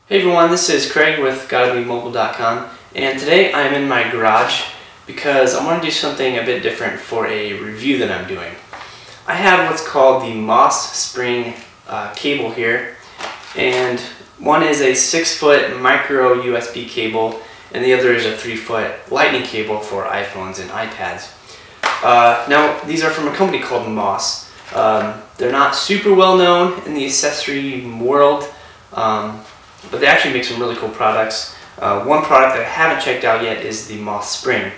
Hey everyone, this is Craig with GottaBeMobile.com, and today I'm in my garage because I want to do something a bit different for a review that I'm doing. I have what's called the MOS Spring cable here, and one is a 6-foot micro USB cable and the other is a 3-foot lightning cable for iPhones and iPads. Now these are from a company called MOS. They're not super well known in the accessory world, but they actually make some really cool products. One product that I haven't checked out yet is the MOS Spring.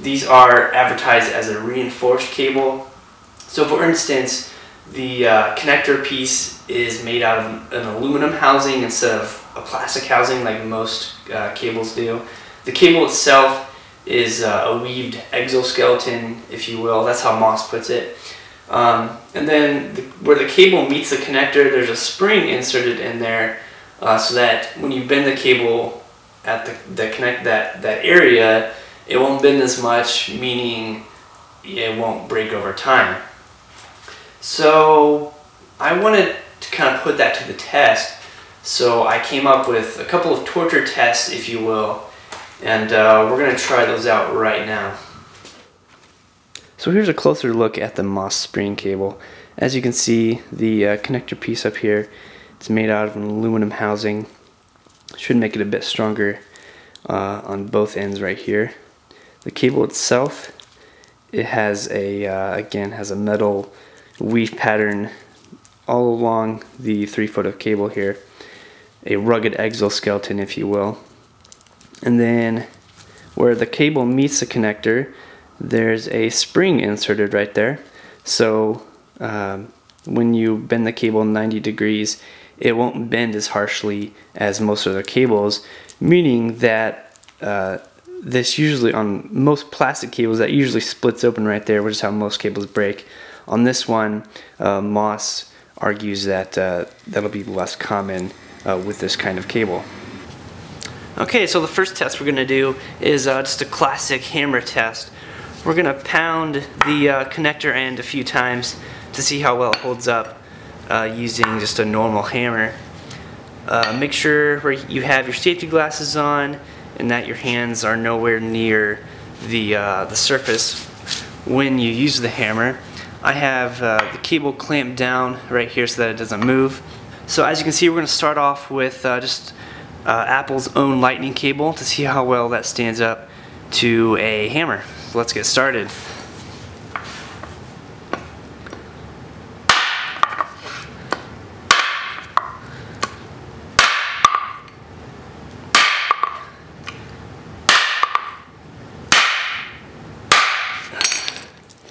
These are advertised as a reinforced cable. So for instance, the connector piece is made out of an aluminum housing instead of a plastic housing like most cables do. The cable itself is a weaved exoskeleton, if you will. That's how MOS puts it. And then where the cable meets the connector, there's a spring inserted in there so that when you bend the cable at that area, it won't bend as much, meaning it won't break over time. So I wanted to kind of put that to the test, so I came up with a couple of torture tests, if you will, and we're going to try those out right now. So here's a closer look at the MOS Spring cable. As you can see, the connector piece up here, it's made out of an aluminum housing. Should make it a bit stronger on both ends right here. The cable itself, it has a again has a metal weave pattern all along the 3-foot of cable here, a rugged exoskeleton, if you will. And then where the cable meets the connector, there's a spring inserted right there. So when you bend the cable 90 degrees, it won't bend as harshly as most other cables, meaning that this usually, on most plastic cables, that usually splits open right there, which is how most cables break. On this one, MOS argues that that'll be less common with this kind of cable. Okay, so the first test we're going to do is just a classic hammer test. We're going to pound the connector end a few times to see how well it holds up using just a normal hammer. Make sure you have your safety glasses on and that your hands are nowhere near the surface when you use the hammer. I have the cable clamped down right here so that it doesn't move. So as you can see, we're going to start off with just Apple's own lightning cable to see how well that stands up to a hammer. So let's get started.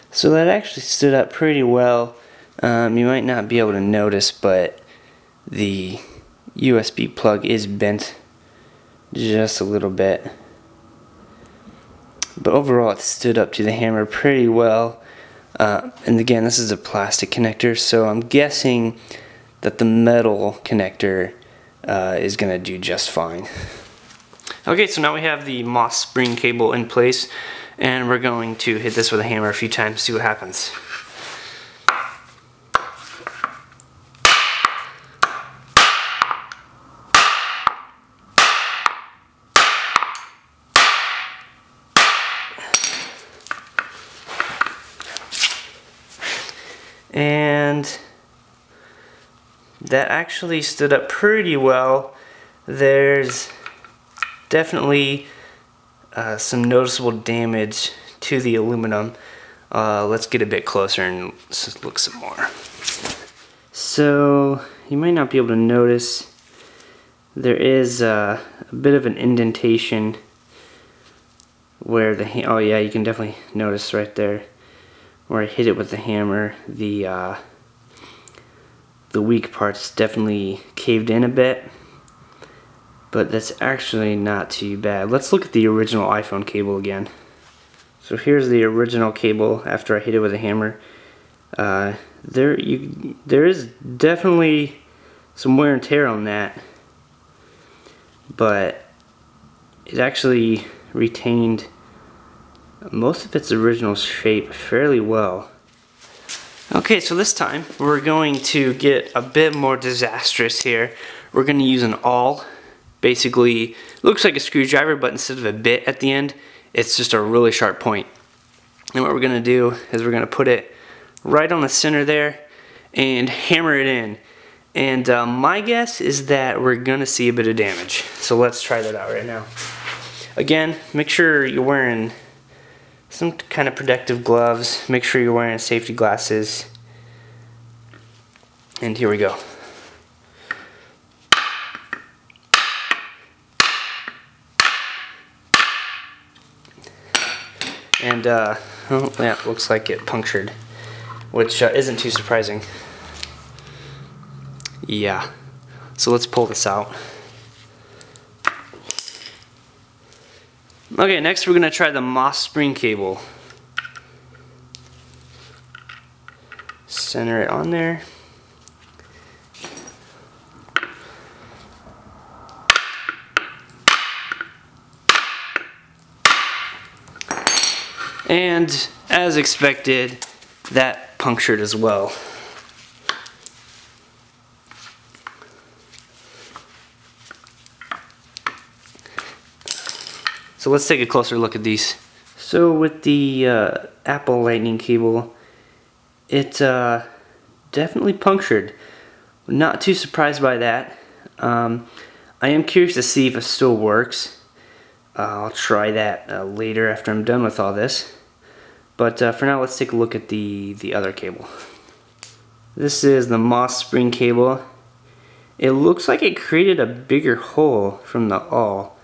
So that actually stood up pretty well. You might not be able to notice, but the USB plug is bent just a little bit. But overall it stood up to the hammer pretty well. And again, this is a plastic connector, so I'm guessing that the metal connector is going to do just fine. Okay, so now we have the MOS Spring cable in place, and we're going to hit this with a hammer a few times to see what happens. And that actually stood up pretty well. There's definitely some noticeable damage to the aluminum. Let's get a bit closer and let's look some more. So you might not be able to notice, there is a bit of an indentation where oh yeah, you can definitely notice right there where I hit it with the hammer. The weak part's definitely caved in a bit, but that's actually not too bad. Let's look at the original iPhone cable again. So here's the original cable after I hit it with a hammer. There is definitely some wear and tear on that, but it actually retained most of its original shape fairly well. Okay, so this time we're going to get a bit more disastrous here. We're going to use an awl basically looks like a screwdriver, but instead of a bit at the end, it's just a really sharp point. And what we're going to do is we're going to put it right on the center there and hammer it in. And my guess is that we're going to see a bit of damage. So let's try that out right now. Again, make sure you're wearing some kind of protective gloves. Make sure you're wearing safety glasses. And here we go. And oh, yeah, looks like it punctured, which isn't too surprising. Yeah, so let's pull this out. Okay, next we're going to try the MOS Spring cable. Center it on there. And as expected, that punctured as well. So let's take a closer look at these. So with the Apple Lightning cable, it definitely punctured. Not too surprised by that. I am curious to see if it still works. I'll try that later after I'm done with all this. But for now, let's take a look at the other cable. This is the MOS Spring cable. It looks like it created a bigger hole from the awl.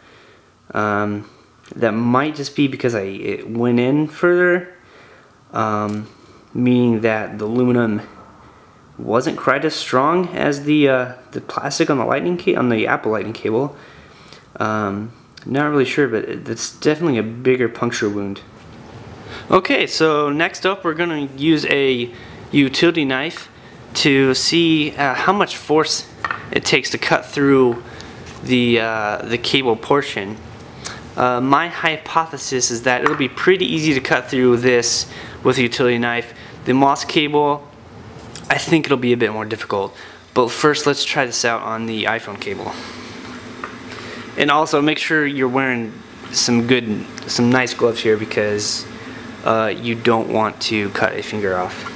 That might just be because it went in further, meaning that the aluminum wasn't quite as strong as the plastic on the Apple Lightning cable. Not really sure, but it's definitely a bigger puncture wound. Okay, so next up we're going to use a utility knife to see how much force it takes to cut through the cable portion. My hypothesis is that it'll be pretty easy to cut through this with a utility knife. The MOS cable, I think it'll be a bit more difficult. But first, let's try this out on the iPhone cable. And also, make sure you're wearing some nice gloves here, because you don't want to cut a finger off.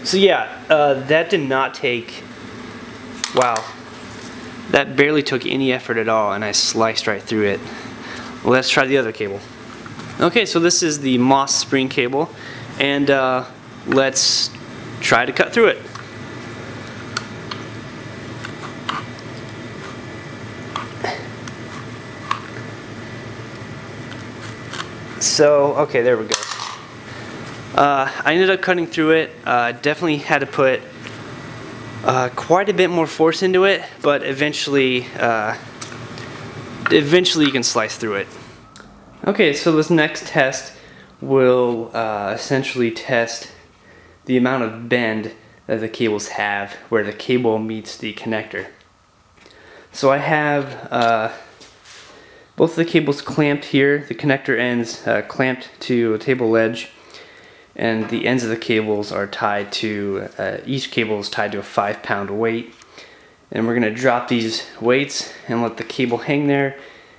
So yeah, that did not take, wow, that barely took any effort at all, and I sliced right through it. Let's try the other cable. Okay, so this is the MOS Spring cable, and let's try to cut through it. So, okay, there we go. I ended up cutting through it. Definitely had to put quite a bit more force into it, but eventually you can slice through it. Okay, so this next test will essentially test the amount of bend that the cables have where the cable meets the connector. So I have both of the cables clamped here, the connector ends clamped to a table ledge, and the ends of the cables are tied to, each cable is tied to a 5-pound weight. And we're going to drop these weights and let the cable hang there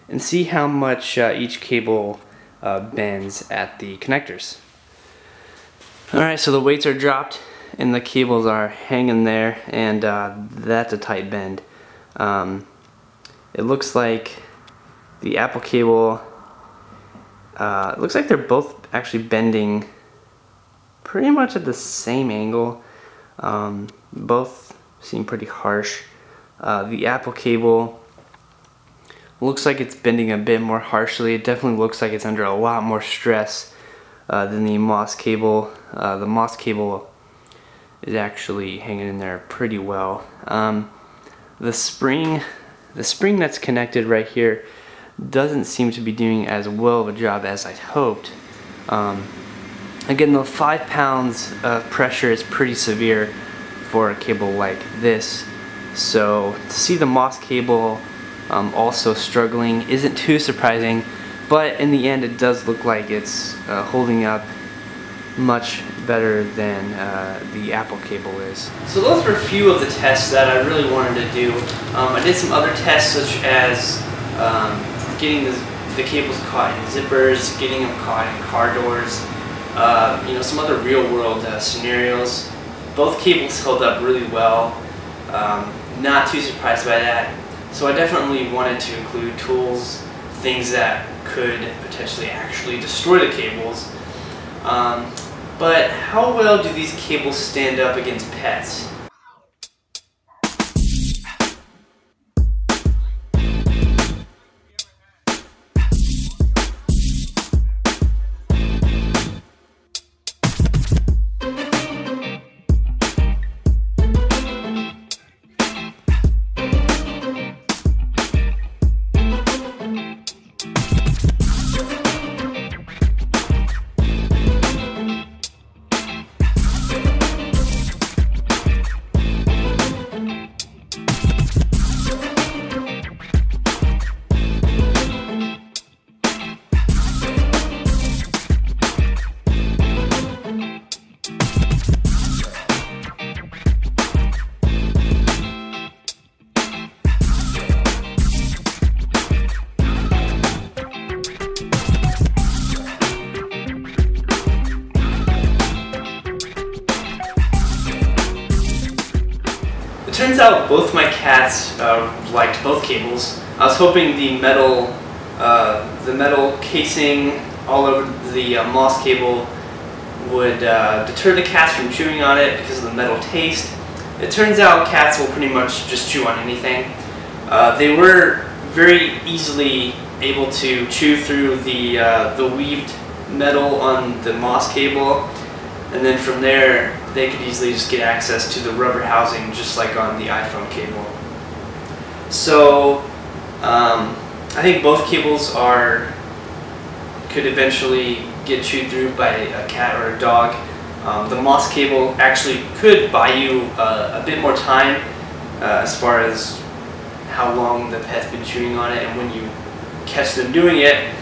and see how much each cable bends at the connectors. Alright, so the weights are dropped and the cables are hanging there, and that's a tight bend. It looks like the Apple cable, it looks like they're both actually bending pretty much at the same angle. Both seem pretty harsh. The Apple cable looks like it's bending a bit more harshly. It definitely looks like it's under a lot more stress than the MOS cable. The MOS cable is actually hanging in there pretty well. The spring that's connected right here doesn't seem to be doing as well of a job as I'd hoped. Again, the 5 pounds of pressure is pretty severe for a cable like this. So to see the MOS cable also struggling isn't too surprising, but in the end it does look like it's holding up much better than the Apple cable is. So those were a few of the tests that I really wanted to do. I did some other tests such as getting the cables caught in zippers, getting them caught in car doors, some other real world scenarios. Both cables held up really well. Not too surprised by that. So I definitely wanted to include tools, things that could potentially actually destroy the cables. But how well do these cables stand up against pets? It turns out both my cats liked both cables. I was hoping the metal casing all over the MOS cable would deter the cats from chewing on it because of the metal taste. It turns out cats will pretty much just chew on anything. They were very easily able to chew through the weaved metal on the MOS cable, and then from there they could easily just get access to the rubber housing just like on the iPhone cable. So I think both cables could eventually get chewed through by a cat or a dog. The MOS cable actually could buy you a bit more time as far as how long the pet's been chewing on it and when you catch them doing it.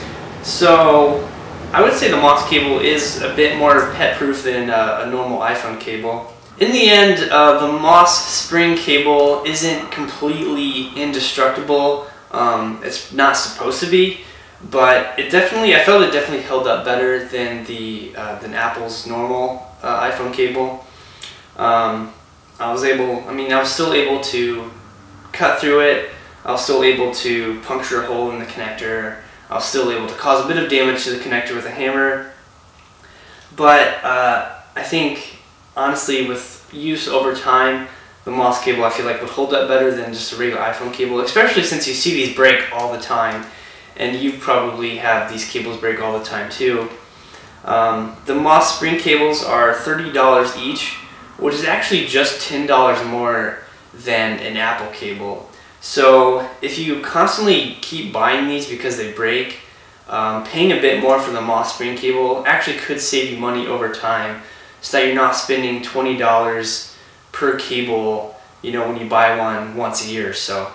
So I would say the MOS cable is a bit more pet-proof than a normal iPhone cable. In the end, the MOS Spring cable isn't completely indestructible. It's not supposed to be, but I felt it definitely held up better than Apple's normal iPhone cable. I was still able to cut through it. I was still able to puncture a hole in the connector. I was still able to cause a bit of damage to the connector with a hammer. But I think, honestly, with use over time, the MOS cable I feel like would hold up better than just a regular iPhone cable, especially since you see these break all the time. And you probably have these cables break all the time too. The MOS Spring cables are $30 each, which is actually just $10 more than an Apple cable. So if you constantly keep buying these because they break, paying a bit more for the MOS Spring cable actually could save you money over time, so that you're not spending $20 per cable, when you buy one once a year or so.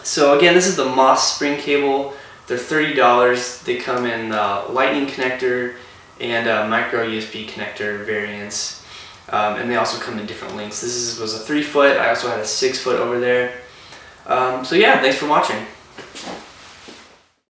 So again, this is the MOS Spring cable. They're $30. They come in Lightning connector and micro USB connector variants, and they also come in different lengths. This was a 3-foot. I also had a 6-foot over there. So yeah, thanks for watching.